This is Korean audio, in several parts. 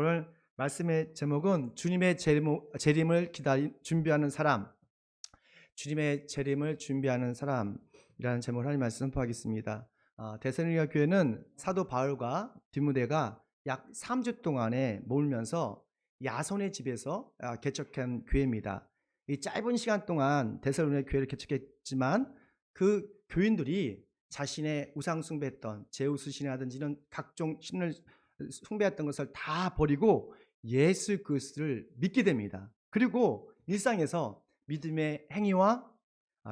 오늘 말씀의 제목은 주님의 재림을 준비하는 사람, 주님의 재림을 준비하는 사람이라는 제목을 하나님 말씀 선포하겠습니다. 데살로니가 교회는 사도 바울과 디모데가 약 3주 동안에 모으면서 야손의 집에서 개척한 교회입니다. 이 짧은 시간 동안 데살로니가 교회를 개척했지만 그 교인들이 자신의 우상 숭배했던 제우스 신이라든지는 각종 신을 숭배했던 것을 다 버리고 예수 그리스도를 믿게 됩니다. 그리고 일상에서 믿음의 행위와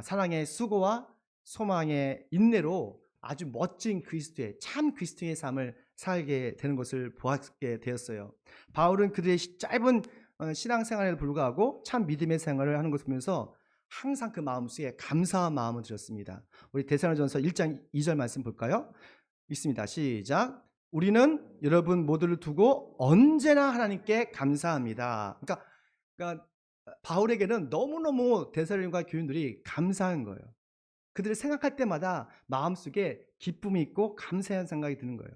사랑의 수고와 소망의 인내로 아주 멋진 그리스도의 참 그리스도의 삶을 살게 되는 것을 보았게 되었어요. 바울은 그들의 짧은 신앙생활에도 불구하고 참 믿음의 생활을 하는 것을 보면서 항상 그 마음속에 감사한 마음을 들었습니다. 우리 데살로니가전서 1장 2절 말씀 볼까요? 있습니다. 시작. 우리는 여러분 모두를 두고 언제나 하나님께 감사합니다. 그러니까 바울에게는 너무너무 데살로니가 교인들이 감사한 거예요. 그들을 생각할 때마다 마음속에 기쁨이 있고 감사한 생각이 드는 거예요.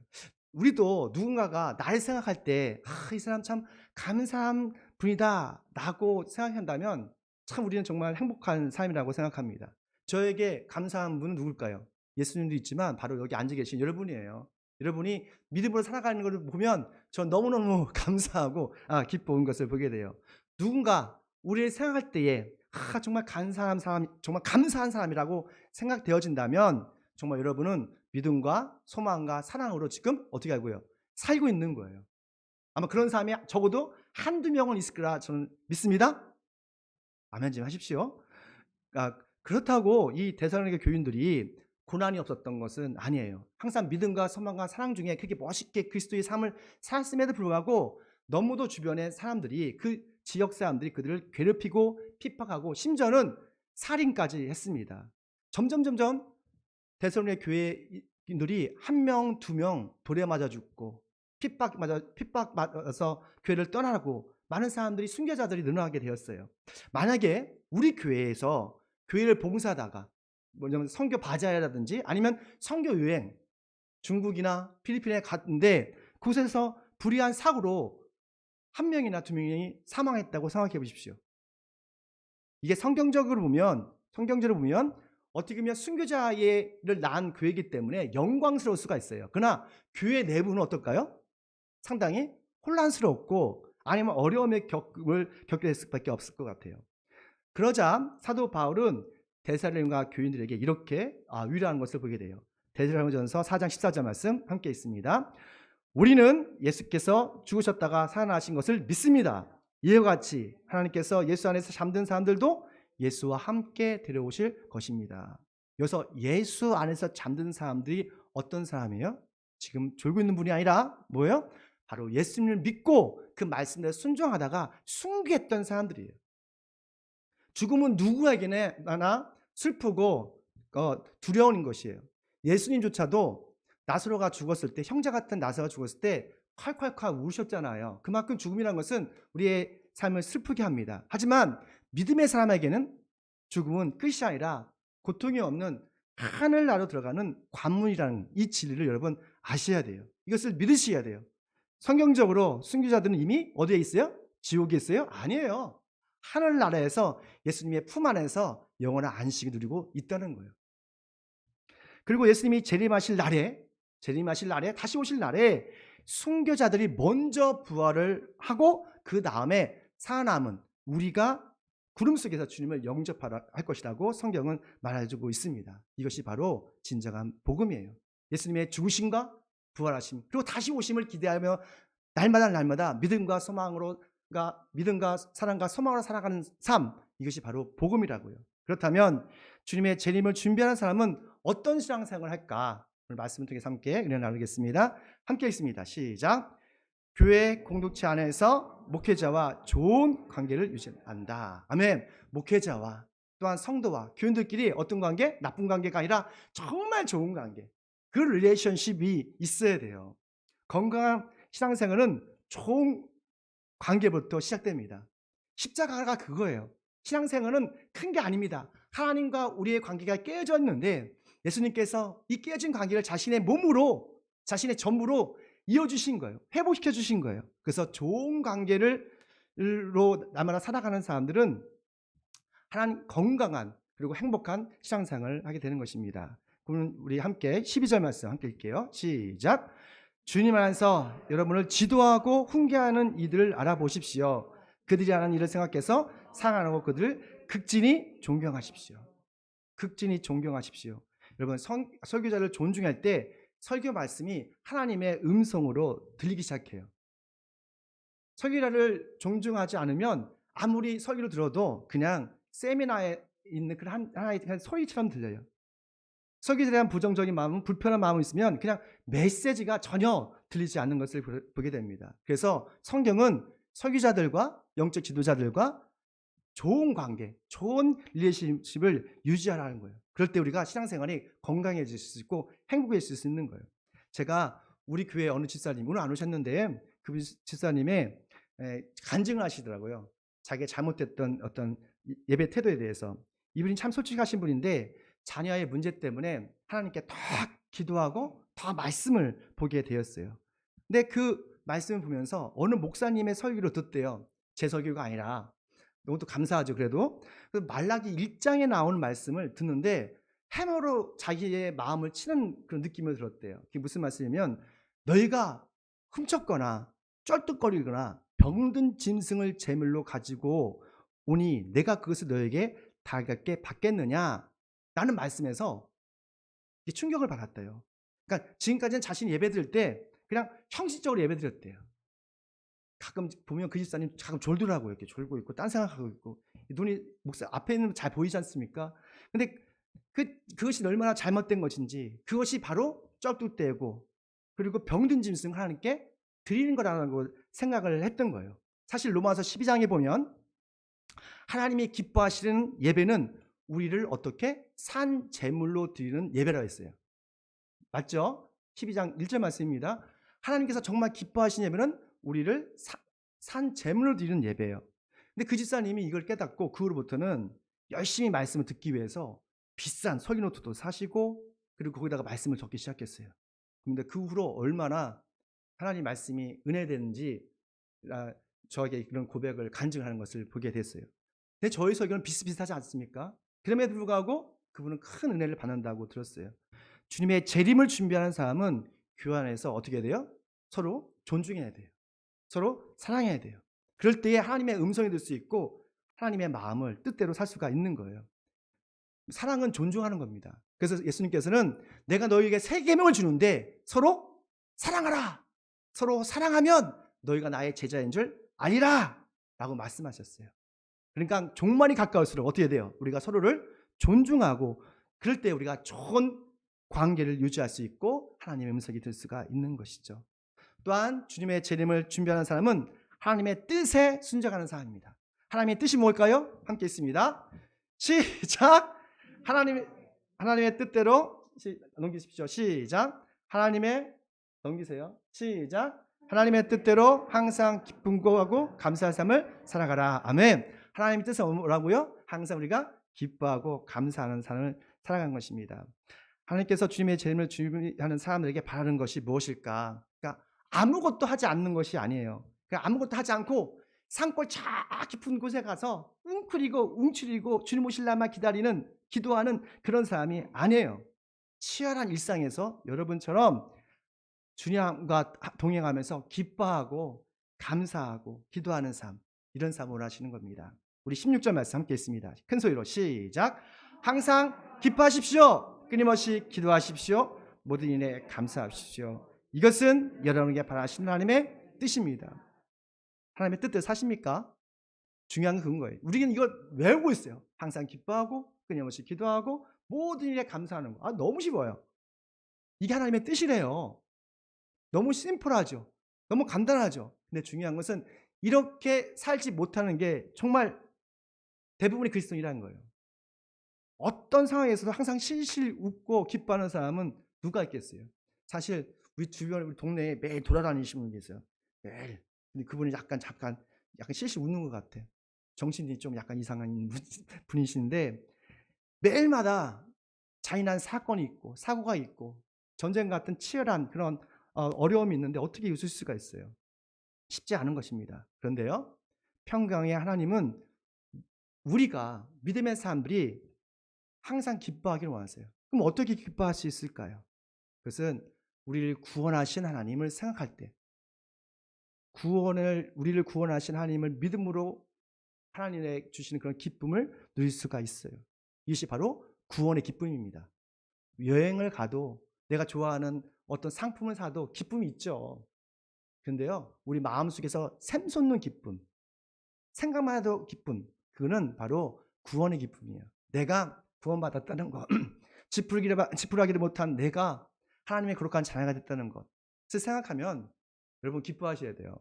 우리도 누군가가 나를 생각할 때 이 사람 참 감사한 분이다 라고 생각한다면 참 우리는 정말 행복한 삶이라고 생각합니다. 저에게 감사한 분은 누굴까요? 예수님도 있지만 바로 여기 앉아 계신 여러분이에요. 여러분이 믿음으로 살아가는 것을 보면 전 너무너무 감사하고 기쁜 것을 보게 돼요. 누군가 우리를 생각할 때에 정말 감사한 사람, 정말 감사한 사람이라고 생각되어진다면 정말 여러분은 믿음과 소망과 사랑으로 지금 어떻게 하고요? 살고 있는 거예요. 아마 그런 사람이 적어도 한두 명은 있을 거라 저는 믿습니다. 아멘 좀 하십시오. 그렇다고 이 데살로니가 교인들이 고난이 없었던 것은 아니에요. 항상 믿음과 소망과 사랑 중에 그렇게 멋있게 그리스도의 삶을 살았음에도 불구하고 너무도 주변의 사람들이 그 지역 사람들이 그들을 괴롭히고 핍박하고 심지어는 살인까지 했습니다. 점점 데살로니가 교회인들이 한 명, 두 명 돌에 맞아 죽고 핍박받아서 교회를 떠나고 많은 사람들이 순교자들이 늘어나게 되었어요. 만약에 우리 교회에서 교회를 봉사하다가 뭐냐면 선교 바자회라든지 아니면 선교 여행 중국이나 필리핀에 갔는데 그곳에서 불의한 사고로 한 명이나 두 명이 사망했다고 생각해 보십시오. 이게 성경적으로 보면 어떻게 보면 순교자를 낳은 교회이기 때문에 영광스러울 수가 있어요. 그러나 교회 내부는 어떨까요? 상당히 혼란스럽고 아니면 어려움을 겪게 될 수밖에 없을 것 같아요. 그러자 사도 바울은 데살로니가 교인들에게 이렇게 위로하는 것을 보게 돼요. 데살로니가전서 4장 14절 말씀 함께 있습니다. 우리는 예수께서 죽으셨다가 살아나신 것을 믿습니다. 이와 같이 하나님께서 예수 안에서 잠든 사람들도 예수와 함께 데려오실 것입니다. 여기서 예수 안에서 잠든 사람들이 어떤 사람이에요? 지금 졸고 있는 분이 아니라 뭐예요? 바로 예수님을 믿고 그 말씀대로 순종하다가 순교했던 사람들이에요. 죽음은 누구에게나 슬프고 두려운 것이에요. 예수님조차도 나사로가 죽었을 때, 형제 같은 나사로가 죽었을 때 콸콸콸 우셨잖아요. 그만큼 죽음이라는 것은 우리의 삶을 슬프게 합니다. 하지만 믿음의 사람에게는 죽음은 끝이 아니라 고통이 없는 하늘나라로 들어가는 관문이라는 이 진리를 여러분 아셔야 돼요. 이것을 믿으셔야 돼요. 성경적으로 순교자들은 이미 어디에 있어요? 지옥에 있어요? 아니에요. 하늘나라에서 예수님의 품 안에서 영원한 안식을 누리고 있다는 거예요. 그리고 예수님이 재림하실 날에 다시 오실 날에 순교자들이 먼저 부활을 하고 그 다음에 살아남은 우리가 구름 속에서 주님을 영접할 것이라고 성경은 말해주고 있습니다. 이것이 바로 진정한 복음이에요. 예수님의 죽으심과 부활하심 그리고 다시 오심을 기대하며 날마다 믿음과 사랑과 소망으로 살아가는 삶, 이것이 바로 복음이라고요. 그렇다면 주님의 재림을 준비하는 사람은 어떤 신앙생활을 할까? 오늘 말씀을 통해서 함께 은혜 나누겠습니다. 함께 있습니다. 시작. 교회 공동체 안에서 목회자와 좋은 관계를 유지한다. 아멘. 목회자와 또한 성도와 교인들끼리 어떤 관계? 나쁜 관계가 아니라 정말 좋은 관계. 그 릴레이션십이 있어야 돼요. 건강한 신앙생활은 좋은 관계부터 시작됩니다. 십자가가 그거예요. 신앙생활은 큰 게 아닙니다. 하나님과 우리의 관계가 깨어져 있는데 예수님께서 이 깨어진 관계를 자신의 몸으로, 자신의 전부로 이어주신 거예요. 회복시켜 주신 거예요. 그래서 좋은 관계로 날마다 살아가는 사람들은 하나님 건강한 그리고 행복한 신앙생활을 하게 되는 것입니다. 그러면 우리 함께 12절 말씀 함께 읽게요. 시작. 주님 안에서 여러분을 지도하고 훈계하는 이들을 알아보십시오. 그들이 하는 일을 생각해서 사랑하고 그들을 극진히 존경하십시오. 극진히 존경하십시오. 여러분 설교자를 존중할 때 설교 말씀이 하나님의 음성으로 들리기 시작해요. 설교자를 존중하지 않으면 아무리 설교를 들어도 그냥 세미나에 있는 그런 하나의 소리처럼 들려요. 설교자에 대한 부정적인 마음, 불편한 마음이 있으면 그냥 메시지가 전혀 들리지 않는 것을 보게 됩니다. 그래서 성경은 설교자들과 영적 지도자들과 좋은 관계, 좋은 릴레이션십을 유지하라는 거예요. 그럴 때 우리가 신앙생활이 건강해질 수 있고 행복해질 수 있는 거예요. 제가 우리 교회 어느 집사님, 오늘 안 오셨는데 그 집사님의 간증을 하시더라고요. 자기가 잘못됐던 어떤 예배 태도에 대해서. 이분이 참 솔직하신 분인데 자녀의 문제 때문에 하나님께 더 기도하고 더 말씀을 보게 되었어요. 근데 그 말씀을 보면서 어느 목사님의 설교를 듣대요. 제 설교가 아니라. 너무도 감사하죠. 그래도 말라기 1장에 나오는 말씀을 듣는데 해머로 자기의 마음을 치는 그런 느낌을 들었대요. 그게 무슨 말씀이냐면 너희가 훔쳤거나 쩔뚝거리거나 병든 짐승을 제물로 가지고 오니 내가 그것을 너에게 달갑게 받겠느냐 라는 말씀에서 충격을 받았대요. 그러니까 지금까지는 자신이 예배드릴 때 그냥 형식적으로 예배드렸대요. 가끔 보면 그 집사님 가끔 졸더라고요. 이렇게 졸고 있고 딴 생각하고 있고 눈이 목사 앞에 있는 잘 보이지 않습니까? 근데 그것이 얼마나 잘못된 것인지 그것이 바로 쩔뚝대고 그리고 병든 짐승 하나님께 드리는 거라고 생각을 했던 거예요. 사실 로마서 12장에 보면 하나님이 기뻐하시는 예배는 우리를 어떻게 산 제물로 드리는 예배라고 했어요. 맞죠? 12장 1절 말씀입니다. 하나님께서 정말 기뻐하시는 예배는 우리를 산 제물로 드리는 예배예요. 근데 그 집사님이 이걸 깨닫고 그 후로부터는 열심히 말씀을 듣기 위해서 비싼 설교 노트도 사시고 그리고 거기다가 말씀을 적기 시작했어요. 근데 그 후로 얼마나 하나님 말씀이 은혜되는지 저에게 그런 고백을 간증하는 것을 보게 됐어요. 근데 저희 설교는 비슷비슷하지 않습니까? 그럼에도 불구하고 그분은 큰 은혜를 받는다고 들었어요. 주님의 재림을 준비하는 사람은 교회 안에서 어떻게 돼요? 서로 존중해야 돼요. 서로 사랑해야 돼요. 그럴 때에 하나님의 음성이 들 수 있고 하나님의 마음을 뜻대로 살 수가 있는 거예요. 사랑은 존중하는 겁니다. 그래서 예수님께서는 내가 너희에게 새 계명을 주는데 서로 사랑하라. 서로 사랑하면 너희가 나의 제자인 줄 아니라 라고 말씀하셨어요. 그러니까 종말이 가까울수록 어떻게 돼요? 우리가 서로를 존중하고 그럴 때 우리가 좋은 관계를 유지할 수 있고 하나님의 음성이 들 수가 있는 것이죠. 또한 주님의 재림을 준비하는 사람은 하나님의 뜻에 순종하는 사람입니다. 하나님의 뜻이 뭘까요? 함께 있습니다. 시작. 하나님의 뜻대로 넘기십시오. 시작. 넘기세요. 시작. 하나님의 뜻대로 항상 기쁨하고 감사할 삶을 살아가라. 아멘. 하나님의 뜻은 뭐라고요? 항상 우리가 기뻐하고 감사하는 삶을 살아가는 것입니다. 하나님께서 주님의 재림을 준비하는 사람들에게 바라는 것이 무엇일까? 그러니까 아무것도 하지 않는 것이 아니에요. 그러니까 아무것도 하지 않고 산골 저 깊은 곳에 가서 웅크리고 주님 오실 날만 기도하는 그런 사람이 아니에요. 치열한 일상에서 여러분처럼 주님과 동행하면서 기뻐하고 감사하고 기도하는 삶, 이런 삶을 원하시는 겁니다. 우리 16절 말씀 함께 있습니다. 큰 소리로 시작. 항상 기뻐하십시오. 끊임없이 기도하십시오. 모든 일에 감사하십시오. 이것은 여러분에게 바라시는 하나님의 뜻입니다. 하나님의 뜻대로 사십니까? 중요한 건 그건 거예요. 우리는 이걸 외우고 있어요. 항상 기뻐하고 끊임없이 기도하고 모든 일에 감사하는 거. 너무 쉬워요. 이게 하나님의 뜻이래요. 너무 심플하죠. 너무 간단하죠. 근데 중요한 것은 이렇게 살지 못하는 게 정말 대부분의 그리스도인이라는 거예요. 어떤 상황에서도 항상 실실 웃고 기뻐하는 사람은 누가 있겠어요? 사실 우리 주변 우리 동네에 매일 돌아다니시는 분이 계세요. 매일. 근데 그분이 약간 실실 웃는 것 같아. 정신이 좀 약간 이상한 분이신데 매일마다 잔인한 사건이 있고 사고가 있고 전쟁 같은 치열한 그런 어려움이 있는데 어떻게 웃을 수가 있어요? 쉽지 않은 것입니다. 그런데요, 평강의 하나님은 우리가 믿음의 사람들이 항상 기뻐하기를 원하세요. 그럼 어떻게 기뻐할 수 있을까요? 그것은 우리를 구원하신 하나님을 생각할 때, 우리를 구원하신 하나님을 믿음으로 하나님의 주시는 그런 기쁨을 누릴 수가 있어요. 이것이 바로 구원의 기쁨입니다. 여행을 가도 내가 좋아하는 어떤 상품을 사도 기쁨이 있죠. 그런데요, 우리 마음속에서 샘솟는 기쁨, 생각만 해도 기쁨, 그거는 바로 구원의 기쁨이에요. 내가 구원받았다는 것, 지푸라기를 못한 내가 하나님의 거룩한 자녀가 됐다는 것을 생각하면 여러분 기뻐하셔야 돼요.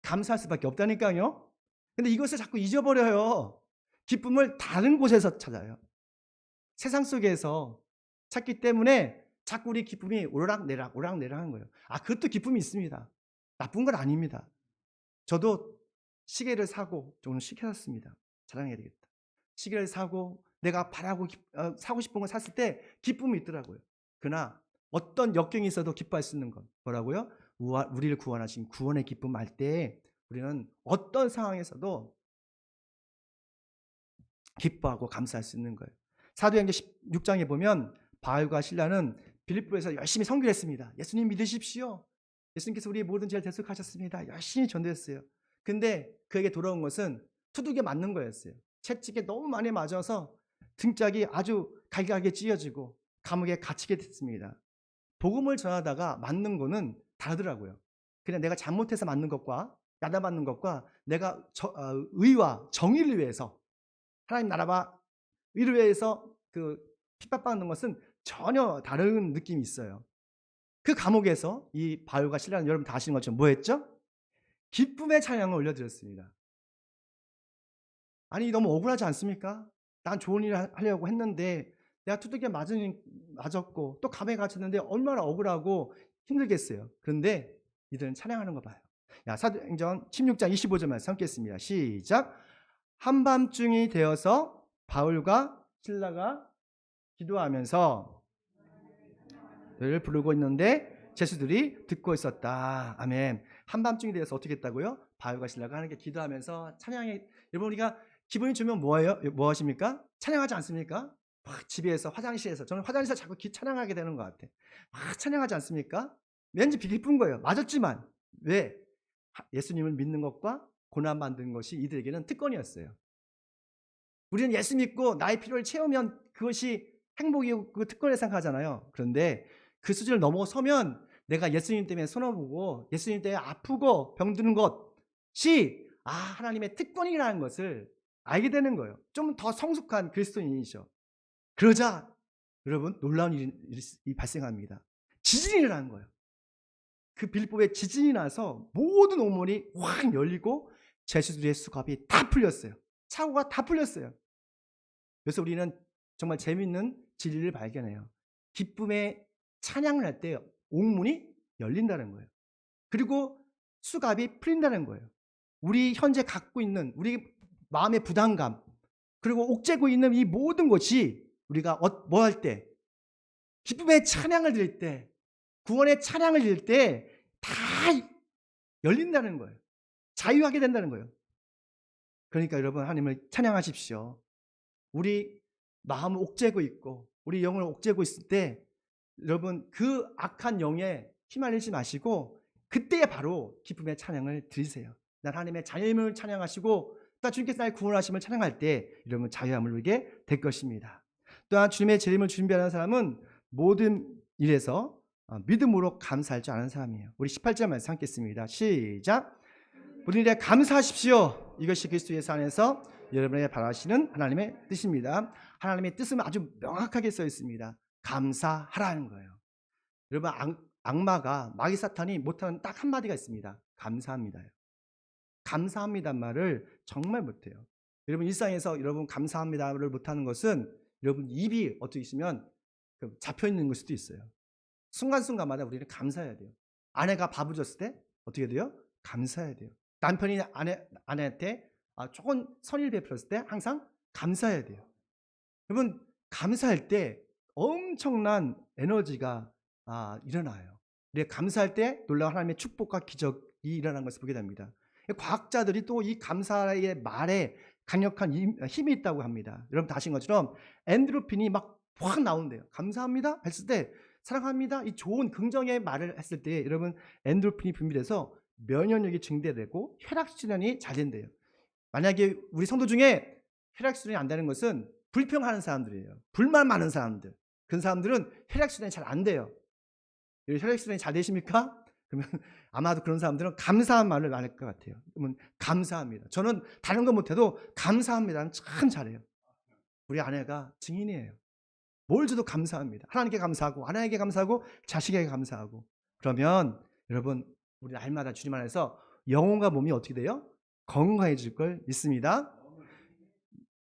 감사할 수밖에 없다니까요. 근데 이것을 자꾸 잊어버려요. 기쁨을 다른 곳에서 찾아요. 세상 속에서 찾기 때문에 자꾸 우리 기쁨이 오르락내락 하는 거예요. 그것도 기쁨이 있습니다. 나쁜 건 아닙니다. 저도 시계를 사고, 저는 시계 샀습니다. 자랑해야 되겠다. 시계를 사고 내가 사고 싶은 걸 샀을 때 기쁨이 있더라고요. 그러나 어떤 역경이 있어도 기뻐할 수 있는 것, 뭐라고요? 우리를 구원하신 구원의 기쁨 할 때 우리는 어떤 상황에서도 기뻐하고 감사할 수 있는 거예요. 사도행전 16장에 보면 바울과 실라는 빌립보에서 열심히 선교를 했습니다. 예수님 믿으십시오. 예수님께서 우리의 모든 죄를 대속하셨습니다. 열심히 전도했어요. 근데 그에게 돌아온 것은 투둑에 맞는 거였어요. 채찍에 너무 많이 맞아서 등짝이 아주 갈갈하게 찢어지고 감옥에 갇히게 됐습니다. 복음을 전하다가 맞는 거는 다르더라고요. 그냥 내가 잘못해서 맞는 것과 야단 맞는 것과 내가 의와 정의를 위해서 하나님 나라와 의를 위해서 핍박받는 것은 전혀 다른 느낌이 있어요. 그 감옥에서 이 바울과 실라는 여러분 다 아시는 것처럼 뭐 했죠? 기쁨의 찬양을 올려드렸습니다. 아니 너무 억울하지 않습니까? 난 좋은 일을 하려고 했는데 내가 투둑에 맞았고 또 감에 갇혔는데 얼마나 억울하고 힘들겠어요. 그런데 이들은 찬양하는 거 봐요. 사도행전 16장 25절 말씀 함께 읽습니다. 시작. 한밤중이 되어서 바울과 실라가 기도하면서 를 부르고 있는데 제수들이 듣고 있었다. 아멘. 한밤중이 되어서 어떻게 했다고요? 바울과 실라가 하나님께 기도하면서 찬양해. 여러분 우리가 기분이 좋으면 뭐예요? 뭐 하십니까? 찬양하지 않습니까? 막 집에서 화장실에서, 저는 화장실에서 자꾸 찬양하게 되는 것 같아. 막 찬양하지 않습니까? 왠지 기쁜 거예요. 맞았지만 왜? 예수님을 믿는 것과 고난 받는 것이 이들에게는 특권이었어요. 우리는 예수 믿고 나의 필요를 채우면 그것이 행복이고 그 특권을 생각하잖아요. 그런데 그 수준을 넘어서면 내가 예수님 때문에 손아보고 예수님 때문에 아프고 병드는 것이 하나님의 특권이라는 것을 알게 되는 거예요. 좀 더 성숙한 그리스도인이죠. 그러자 여러분 놀라운 일이 발생합니다. 지진이 일어나는 거예요. 그 빌립보에 지진이 나서 모든 오물이 확 열리고 제수들의 수갑이 다 풀렸어요. 차고가 다 풀렸어요. 그래서 우리는 정말 재미있는 진리를 발견해요. 기쁨의 찬양을 할 때 옥문이 열린다는 거예요. 그리고 수갑이 풀린다는 거예요. 우리 현재 갖고 있는 우리 마음의 부담감, 그리고 옥죄고 있는 이 모든 것이 우리가 뭐 할 때, 기쁨의 찬양을 드릴 때, 구원의 찬양을 드릴 때 다 열린다는 거예요. 자유하게 된다는 거예요. 그러니까 여러분 하나님을 찬양하십시오. 우리 마음을 옥죄고 있고 우리 영을 옥죄고 있을 때 여러분 그 악한 영에 휘말리지 마시고 그때에 바로 기쁨의 찬양을 드리세요. 난 하나님의 자유임을 찬양하시고 또 주님께서 나의 구원하심을 찬양할 때 여러분 자유함을 누리게 될 것입니다. 또한 주님의 재림을 준비하는 사람은 모든 일에서 믿음으로 감사할 줄 아는 사람이에요. 우리 18절 말씀 함께 읽습니다. 시작. 모든 일에 감사하십시오. 이것이 그리스도 예수 안에서 여러분에게 바라시는 하나님의 뜻입니다. 하나님의 뜻은 아주 명확하게 써 있습니다. 감사하라는 거예요. 여러분 악마가 마귀 사탄이 못하는 딱 한마디가 있습니다. 감사합니다요. 감사합니다 말을 정말 못해요. 여러분 일상에서 여러분 감사합니다를 못하는 것은 여러분 입이 어떻게 있으면 잡혀 있는 걸 수도 있어요. 순간순간마다 우리는 감사해야 돼요. 아내가 밥을 줬을 때 어떻게 돼요? 감사해야 돼요. 남편이 아내한테 조금 선의를 베풀었을 때 항상 감사해야 돼요. 여러분 감사할 때 엄청난 에너지가 일어나요. 우리가 감사할 때 놀라운 하나님의 축복과 기적이 일어나는 것을 보게 됩니다. 과학자들이 또 이 감사의 말에 강력한 힘이 있다고 합니다. 여러분 다 아신 것처럼 엔도르핀이 막 확 나온대요. 감사합니다 했을 때, 사랑합니다 이 좋은 긍정의 말을 했을 때 여러분 엔도르핀이 분비돼서 면역력이 증대되고 혈액순환이 잘 된대요. 만약에 우리 성도 중에 혈액순환이 안 되는 것은 불평하는 사람들이에요. 불만 많은 사람들. 그런 사람들은 혈액순환이 잘 안 돼요. 혈액순환이 잘 되십니까? 그러면 아마도 그런 사람들은 감사한 말을 말할 것 같아요. 그러면 감사합니다. 저는 다른 거 못해도 감사합니다는 참 잘해요. 우리 아내가 증인이에요. 뭘 줘도 감사합니다. 하나님께 감사하고 아내에게 감사하고 자식에게 감사하고. 그러면 여러분 우리 날마다 주님 안에서 영혼과 몸이 어떻게 돼요? 건강해질 걸 믿습니다.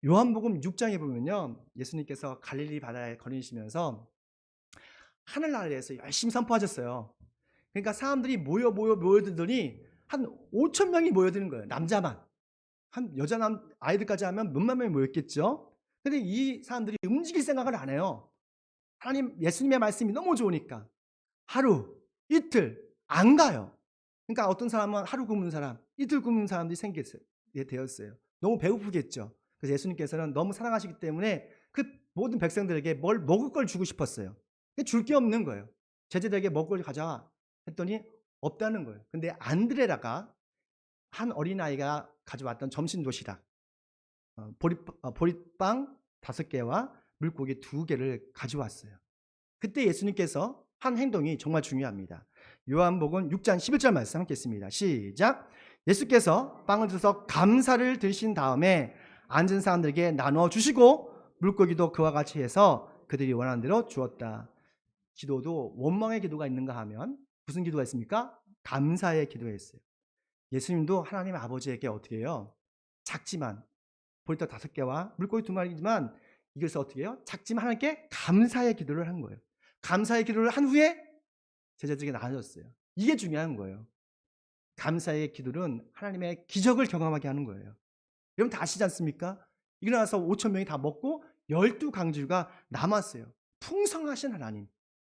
요한복음 6장에 보면요, 예수님께서 갈릴리 바다에 걸으시면서 하늘나라에서 열심히 선포하셨어요. 그러니까 사람들이 모여들더니 한 5천 명이 모여드는 거예요. 남자만. 한 여자 아이들까지 하면 몇만 명이 모였겠죠. 근데 이 사람들이 움직일 생각을 안 해요. 하나님 예수님의 말씀이 너무 좋으니까 하루 이틀 안 가요. 그러니까 어떤 사람은 하루 굶는 사람, 이틀 굶는 사람들이 되었어요. 너무 배고프겠죠. 그래서 예수님께서는 너무 사랑하시기 때문에 그 모든 백성들에게 뭘 먹을 걸 주고 싶었어요. 줄 게 없는 거예요. 제자들에게 먹을 걸 가져와 했더니 없다는 거예요. 근데 안드레라가 한 어린아이가 가져왔던 점심 도시락, 보리빵 5개와 물고기 2개를 가져왔어요. 그때 예수님께서 한 행동이 정말 중요합니다. 요한복음 6장 11절 말씀 함께 읽습니다. 시작. 예수께서 빵을 들어서 감사를 드신 다음에 앉은 사람들에게 나누어 주시고 물고기도 그와 같이 해서 그들이 원하는 대로 주었다. 기도도 원망의 기도가 있는가 하면 무슨 기도가 있습니까? 감사의 기도가 있어요. 예수님도 하나님 아버지에게 어떻게 해요? 작지만 보리떡 5개와 물고기 2마리지만 이것을 어떻게 해요? 작지만 하나님께 감사의 기도를 한 거예요. 감사의 기도를 한 후에 제자들에게 나눠줬어요. 이게 중요한 거예요. 감사의 기도는 하나님의 기적을 경험하게 하는 거예요. 여러분 다 아시지 않습니까? 일어나서 5천 명이 다 먹고 12강주가 남았어요. 풍성하신 하나님,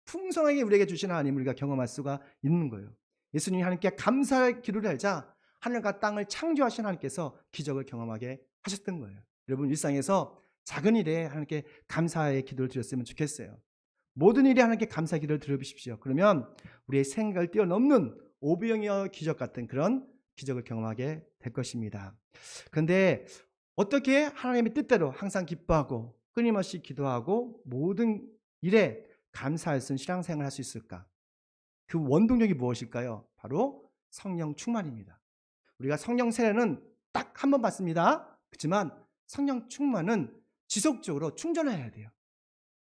풍성하게 우리에게 주신 하나님을 우리가 경험할 수가 있는 거예요. 예수님이 하나님께 감사의 기도를 하자 하늘과 땅을 창조하신 하나님께서 기적을 경험하게 하셨던 거예요. 여러분 일상에서 작은 일에 하나님께 감사의 기도를 드렸으면 좋겠어요. 모든 일에 하나님께 감사의 기도를 드려보십시오. 그러면 우리의 생각을 뛰어넘는 오병이어 기적 같은 그런 기적을 경험하게 될 것입니다. 그런데 어떻게 하나님의 뜻대로 항상 기뻐하고 끊임없이 기도하고 모든 일에 감사할 수 있는 신앙생활을 할 수 있을까? 그 원동력이 무엇일까요? 바로 성령 충만입니다. 우리가 성령 세례는 딱 한 번 받습니다. 그렇지만 성령 충만은 지속적으로 충전해야 돼요.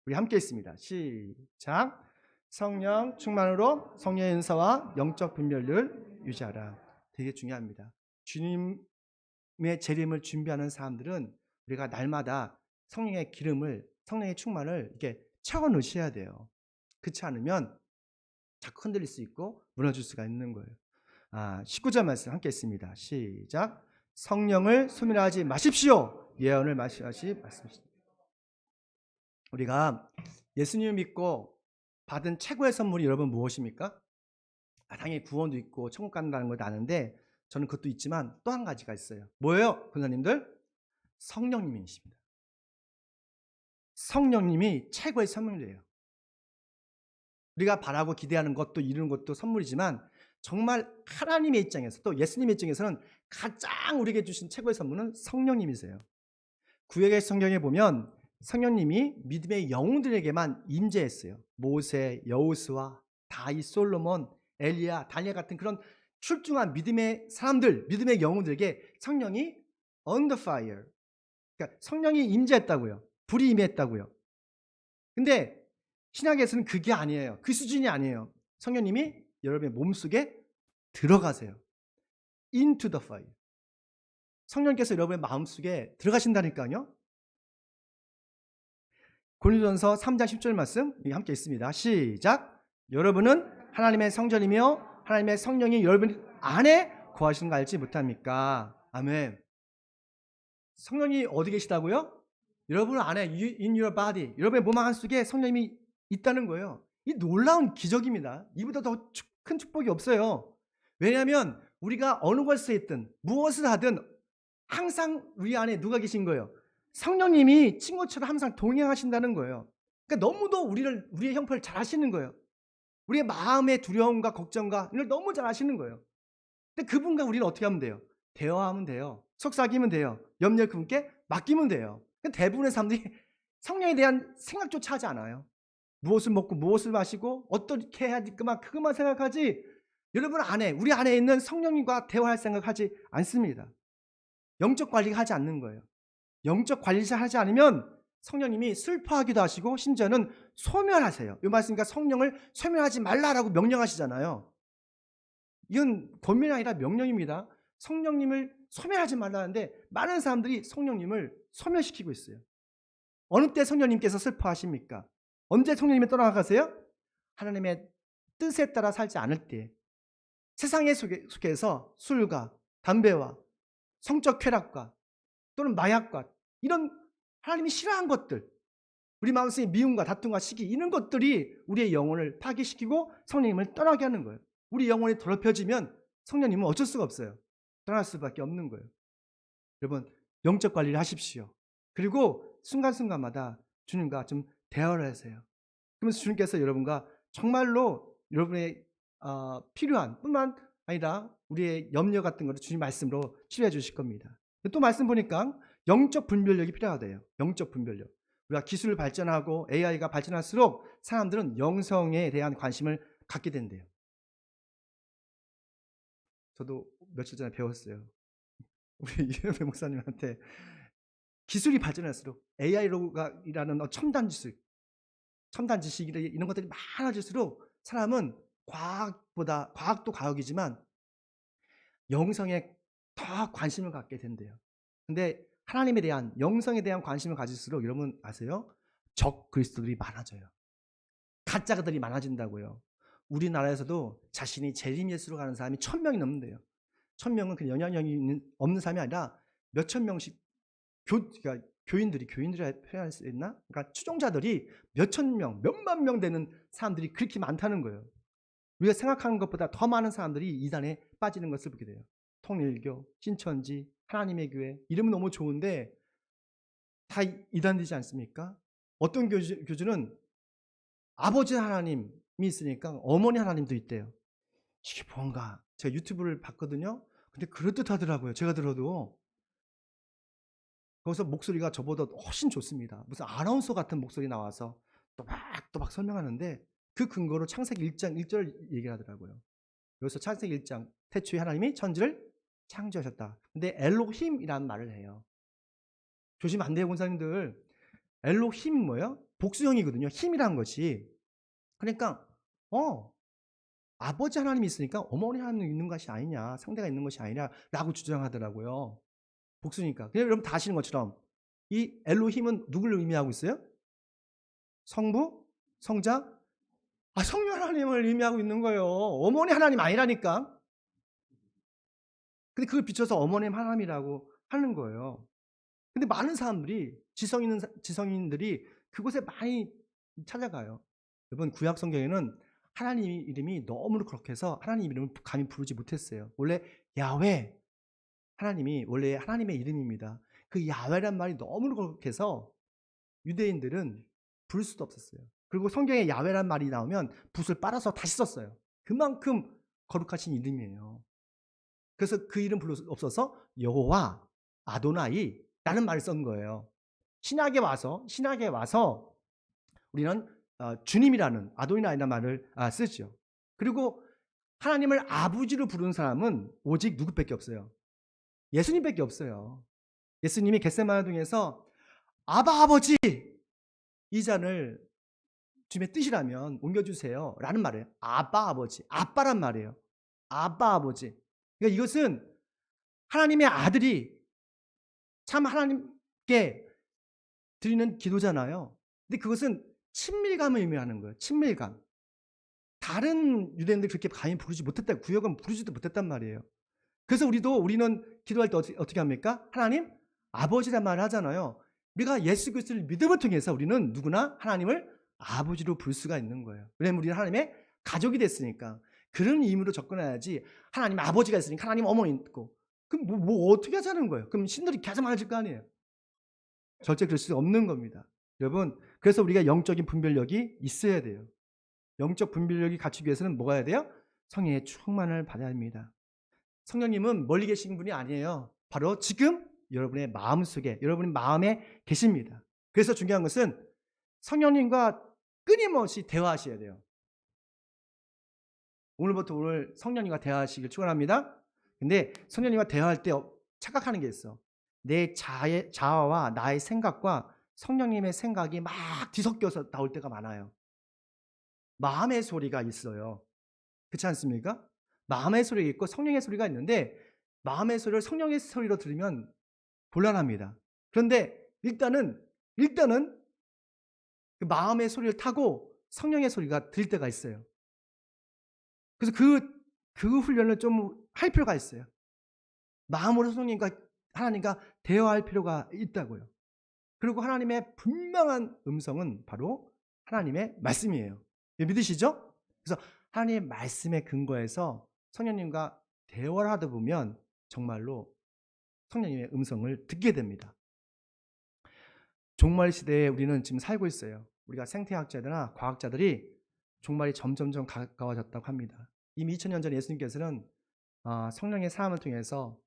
우리 함께 있습니다. 시작. 성령 충만으로 성령의 은사와 영적 분별을 유지하라. 되게 중요합니다. 주님의 재림을 준비하는 사람들은 우리가 날마다 성령의 기름을, 성령의 충만을 이렇게 채워 넣으셔야 돼요. 그렇지 않으면 자꾸 흔들릴 수 있고 무너질 수가 있는 거예요. 19절 말씀 함께 있습니다. 시작. 성령을 소멸하지 마십시오. 예언을 말씀하시 말씀하십니다. 우리가 예수님을 믿고 받은 최고의 선물이 여러분 무엇입니까? 당연히 구원도 있고 천국 간다는 것도 아는데 저는 그것도 있지만 또 한 가지가 있어요. 뭐예요? 권사님들? 성령님이십니다. 성령님이 최고의 선물이에요. 우리가 바라고 기대하는 것도 이루는 것도 선물이지만 정말 하나님의 입장에서 또 예수님의 입장에서는 가장 우리에게 주신 최고의 선물은 성령님이세요. 구약의 성경에 보면 성령님이 믿음의 영웅들에게만 임재했어요. 모세, 여호수아, 다윗, 솔로몬, 엘리야, 다니엘 같은 그런 출중한 믿음의 사람들, 믿음의 영웅들에게 성령이 on the fire, 그러니까 성령이 임재했다고요. 불이 임했다고요. 근데 신약에서는 그게 아니에요. 그 수준이 아니에요. 성령님이 여러분의 몸속에 들어가세요. into the fire. 성령께서 여러분의 마음속에 들어가신다니까요. 고린도전서 3장 10절 말씀 함께 있습니다. 시작. 여러분은 하나님의 성전이며 하나님의 성령이 여러분 안에 거하시는 거 알지 못합니까? 아멘. 성령이 어디 계시다고요? 여러분 안에, in your body, 여러분의 몸 안속에 성령님이 있다는 거예요. 이 놀라운 기적입니다. 이보다 더 큰 축복이 없어요. 왜냐하면 우리가 어느 것에 있든 무엇을 하든 항상 우리 안에 누가 계신 거예요? 성령님이 친구처럼 항상 동행하신다는 거예요. 그러니까 너무도 우리의 형편을 잘 아시는 거예요. 우리의 마음의 두려움과 걱정과 이걸 너무 잘 아시는 거예요. 근데 그분과 우리는 어떻게 하면 돼요? 대화하면 돼요. 속삭이면 돼요. 염려 그분께 맡기면 돼요. 대부분의 사람들이 성령에 대한 생각조차 하지 않아요. 무엇을 먹고 무엇을 마시고 어떻게 해야 될까 그것만 생각하지, 여러분 안에, 우리 안에 있는 성령님과 대화할 생각하지 않습니다. 영적 관리가 하지 않는 거예요. 영적 관리를 하지 않으면 성령님이 슬퍼하기도 하시고 심지어는 소멸하세요. 이 말씀이니까 성령을 소멸하지 말라라고 명령하시잖아요. 이건 권면이 아니라 명령입니다. 성령님을 소멸하지 말라는데 많은 사람들이 성령님을 소멸시키고 있어요. 어느 때 성령님께서 슬퍼하십니까? 언제 성령님이 떠나가세요? 하나님의 뜻에 따라 살지 않을 때, 세상의 속에서 술과 담배와 성적 쾌락과 또는 마약과 이런 하나님이 싫어한 것들, 우리 마음속의 미움과 다툼과 시기, 이런 것들이 우리의 영혼을 파괴시키고 성령님을 떠나게 하는 거예요. 우리 영혼이 더럽혀지면 성령님은 어쩔 수가 없어요. 떠날 수밖에 없는 거예요. 여러분, 영적 관리를 하십시오. 그리고 순간순간마다 주님과 좀 대화를 하세요. 그러면서 주님께서 여러분과 정말로 여러분의 필요한 뿐만 아니라 우리의 염려 같은 것을 주님 말씀으로 치료해 주실 겁니다. 또 말씀 보니까 영적 분별력이 필요하대요. 영적 분별력. 우리가 기술을 발전하고 AI가 발전할수록 사람들은 영성에 대한 관심을 갖게 된대요. 저도 며칠 전에 배웠어요. 우리 이현배 목사님한테 기술이 발전할수록 AI라는 첨단 지식, 이런 것들이 많아질수록 사람은 과학도 과학이지만 영성에 더 관심을 갖게 된대요. 근데 하나님에 대한, 영성에 대한 관심을 가질수록 여러분 아세요? 적 그리스도들이 많아져요. 가짜들이 많아진다고요. 우리나라에서도 자신이 재림 예수로 가는 사람이 1000명이 넘는데요. 1000명은 그 영향력이 없는 사람이 아니라 몇천 명씩 그러니까 교인들이 표현할 수 있나? 그러니까 추종자들이 몇천 명, 몇만 명 되는 사람들이 그렇게 많다는 거예요. 우리가 생각하는 것보다 더 많은 사람들이 이단에 빠지는 것을 보게 돼요. 통일교, 신천지, 하나님의 교회, 이름은 너무 좋은데 다 이단되지 않습니까? 어떤 교주는 아버지 하나님이 있으니까 어머니 하나님도 있대요. 이게 뭔가, 제가 유튜브를 봤거든요. 근데 그럴듯하더라고요. 제가 들어도. 거기서 목소리가 저보다 훨씬 좋습니다. 무슨 아나운서 같은 목소리 나와서 또박또박 설명하는데 그 근거로 창세기 1장 1절 얘기를 하더라고요. 여기서 창세기 1장, 태초에 하나님이 천지를 창조하셨다. 근데 엘로힘이라는 말을 해요. 조심 안 돼요, 권사님들. 엘로힘이 뭐예요? 복수형이거든요. 힘이라는 것이. 그러니까 아버지 하나님이 있으니까 어머니 하나님이 있는 것이 아니냐, 상대가 있는 것이 아니냐라고 주장하더라고요. 복수니까. 그냥 여러분 다 아시는 것처럼 이 엘로힘은 누구를 의미하고 있어요? 성부, 성자, 성령 하나님을 의미하고 있는 거예요. 어머니 하나님 아니라니까. 근데 그걸 비춰서 어머니 하나님이라고 하는 거예요. 근데 많은 사람들이, 지성인들이 그곳에 많이 찾아가요. 여러분, 구약 성경에는 하나님 이름이 너무 그렇게 해서 하나님 이름을 감히 부르지 못했어요. 원래 야훼, 하나님이 원래 하나님의 이름입니다. 그 야훼란 말이 너무 그렇게 해서 유대인들은 부를 수도 없었어요. 그리고 성경에 야훼란 말이 나오면 붓을 빨아서 다시 썼어요. 그만큼 거룩하신 이름이에요. 그래서 그 이름 부를 수 없어서 여호와, 아도나이라는 말을 쓴 거예요. 신약에 와서 우리는 주님이라는 아도나이라는 말을 쓰죠. 그리고 하나님을 아버지로 부르는 사람은 오직 누구밖에 없어요? 예수님밖에 없어요. 예수님이 겟세마네 동에서 아바 아버지, 이 잔을 주님의 뜻이라면 옮겨주세요 라는 말이에요. 아바 아버지, 아빠란 말이에요. 아바 아버지. 그러니까 이것은 하나님의 아들이 참 하나님께 드리는 기도잖아요. 근데 그것은 친밀감을 의미하는 거예요. 친밀감. 다른 유대인들이 그렇게 감히 부르지 못했다, 구역은 부르지도 못했단 말이에요. 그래서 우리는 기도할 때 어떻게 합니까? 하나님 아버지란 말을 하잖아요. 우리가 예수 그리스도를 믿음을 통해서 우리는 누구나 하나님을 아버지로 부를 수가 있는 거예요. 왜냐면 우리는 하나님의 가족이 됐으니까. 그런 의미로 접근해야지. 하나님 아버지가 있으니까 하나님 어머니 있고. 그럼 뭐 어떻게 하자는 거예요? 그럼 신들이 계속 많아질 거 아니에요. 절대 그럴 수 없는 겁니다. 여러분, 그래서 우리가 영적인 분별력이 있어야 돼요. 영적 분별력이 갖추기 위해서는 뭐가 해야 돼요? 성령의 충만을 받아야 합니다. 성령님은 멀리 계신 분이 아니에요. 바로 지금 여러분의 마음속에, 여러분의 마음에 계십니다. 그래서 중요한 것은 성령님과 끊임없이 대화하셔야 돼요. 오늘부터 오늘 성령님과 대화하시길 축원합니다. 근데 성령님과 대화할 때 착각하는 게 있어. 내 자아와 나의 생각과 성령님의 생각이 막 뒤섞여서 나올 때가 많아요. 마음의 소리가 있어요. 그렇지 않습니까? 마음의 소리가 있고 성령의 소리가 있는데 마음의 소리를 성령의 소리로 들으면 곤란합니다. 그런데 일단은 그 마음의 소리를 타고 성령의 소리가 들릴 때가 있어요. 그래서 그 훈련을 좀 할 필요가 있어요. 마음으로 성령님과 하나님과 대화할 필요가 있다고요. 그리고 하나님의 분명한 음성은 바로 하나님의 말씀이에요. 믿으시죠? 그래서 하나님의 말씀에 근거해서 성령님과 대화를 하다 보면 정말로 성령님의 음성을 듣게 됩니다. 종말 시대에 우리는 지금 살고 있어요. 우리가 생태학자들이나 과학자들이 종말이 점점점 가까워졌다고 합니다. 이미 2000년 전 예수님께서는 성령의 사함을 통해서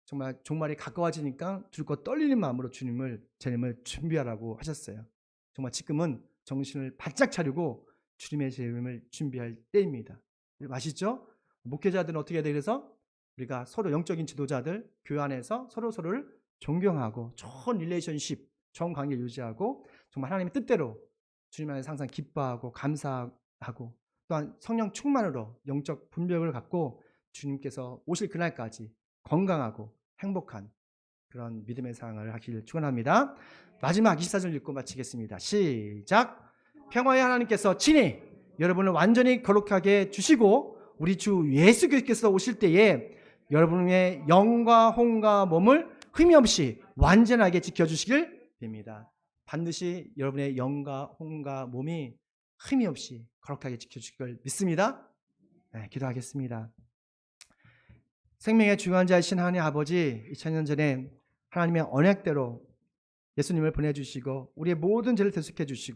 정말 종말이 가까워지니까 두렵고 떨리는 마음으로 재림을 준비하라고 하셨어요. 정말 지금은 정신을 바짝 차리고 주님의 재림을 준비할 때입니다. 아시죠? 목회자들은 어떻게 해야 돼? 그래서 우리가 서로 영적인 지도자들 교회 안에서 서로를 존경하고 좋은 릴레이션십, 좋은 관계 유지하고 정말 하나님의 뜻대로 주님 안에서 항상 기뻐하고 감사하고 또한 성령 충만으로 영적 분별을 갖고 주님께서 오실 그날까지 건강하고 행복한 그런 믿음의 삶을 하기를 축원합니다. 마지막 24절 읽고 마치겠습니다. 시작. 평화의 하나님께서 친히 여러분을 완전히 거룩하게 주시고 우리 주 예수 그리스도께서 오실 때에 여러분의 영과 혼과 몸을 흠이 없이 완전하게 지켜주시길 빕니다. 반드시 여러분의 영과 혼과 몸이 흠이 없이 거룩하게 지켜주시길 믿습니다. 네, 기도하겠습니다. 생명의 주관자이신 하나님 아버지, 2000년 전에 하나님의 언약대로 예수님을 보내주시고 우리의 모든 죄를 대속해 주시고